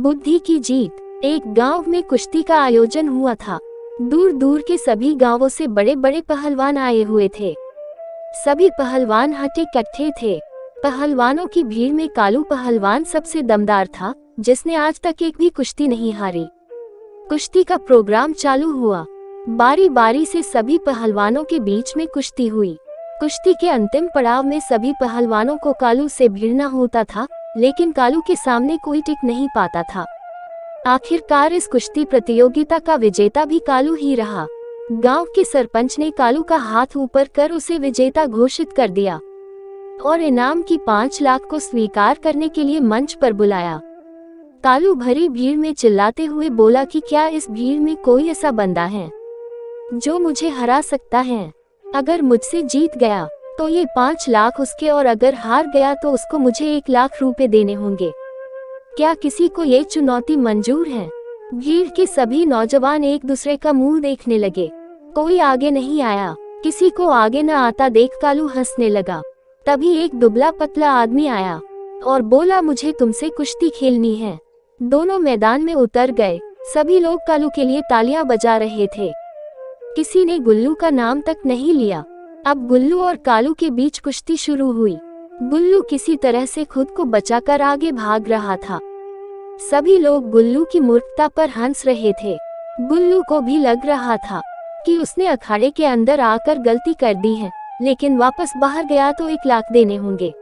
बुद्धि की जीत। एक गांव में कुश्ती का आयोजन हुआ था। दूर दूर के सभी गांवों से बड़े बड़े पहलवान आए हुए थे। सभी पहलवान हटे कट्ठे थे। पहलवानों की भीड़ में कालू पहलवान सबसे दमदार था, जिसने आज तक एक भी कुश्ती नहीं हारी। कुश्ती का प्रोग्राम चालू हुआ। बारी बारी से सभी पहलवानों के बीच में कुश्ती हुई। कुश्ती के अंतिम पड़ाव में सभी पहलवानों को कालू से भिड़ना होता था, लेकिन कालू के सामने कोई टिक नहीं पाता था। आखिरकार इस कुश्ती प्रतियोगिता का विजेता भी कालू ही रहा। गांव के सरपंच ने कालू का हाथ ऊपर कर उसे विजेता घोषित कर दिया और इनाम की 5 लाख को स्वीकार करने के लिए मंच पर बुलाया। कालू भरी भीड़ में चिल्लाते हुए बोला कि क्या इस भीड़ में कोई ऐसा बंदा है जो मुझे हरा सकता है? अगर मुझसे जीत गया तो ये 5 लाख उसके, और अगर हार गया तो उसको मुझे 1 लाख रुपए देने होंगे। क्या किसी को ये चुनौती मंजूर है? भीड़ के सभी नौजवान एक दूसरे का मुंह देखने लगे। कोई आगे नहीं आया। किसी को आगे न आता देख कालू हंसने लगा। तभी एक दुबला पतला आदमी आया और बोला, मुझे तुमसे कुश्ती खेलनी है। दोनों मैदान में उतर गए। सभी लोग कालू के लिए तालियां बजा रहे थे। किसी ने गुल्लू का नाम तक नहीं लिया। अब गुल्लू और कालू के बीच कुश्ती शुरू हुई। गुल्लू किसी तरह से खुद को बचाकर आगे भाग रहा था। सभी लोग गुल्लू की मूर्खता पर हंस रहे थे। गुल्लू को भी लग रहा था कि उसने अखाड़े के अंदर आकर गलती कर दी है, लेकिन वापस बाहर गया तो 1 लाख देने होंगे।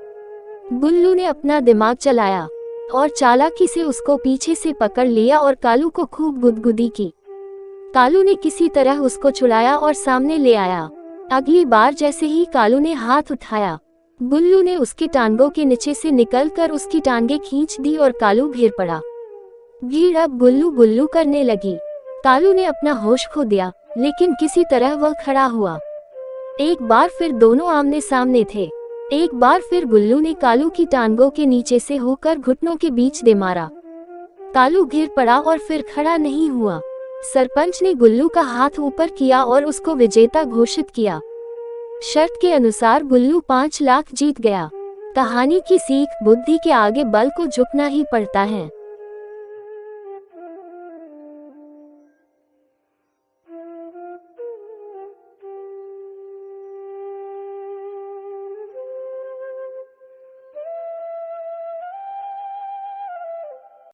गुल्लू ने अपना दिमाग चलाया और चालाकी से उसको पीछे से पकड़ लिया और कालू को खूब गुदगुदी की। कालू ने किसी तरह उसको छुड़ाया और सामने ले आया। अगली बार जैसे ही कालू ने हाथ उठाया, गुल्लू ने उसके टांगों के नीचे से निकलकर उसकी टांगें खींच दी और कालू गिर पड़ा। भीड़ अब गुल्लू गुल्लू करने लगी। कालू ने अपना होश खो दिया, लेकिन किसी तरह वह खड़ा हुआ। एक बार फिर दोनों आमने सामने थे। एक बार फिर गुल्लू ने कालू की टांगों के नीचे से होकर घुटनों के बीच दे मारा। कालू गिर पड़ा और फिर खड़ा नहीं हुआ। सरपंच ने गुल्लू का हाथ ऊपर किया और उसको विजेता घोषित किया। शर्त के अनुसार गुल्लू 5 लाख जीत गया। कहानी की सीख, बुद्धि के आगे बल को झुकना ही पड़ता है।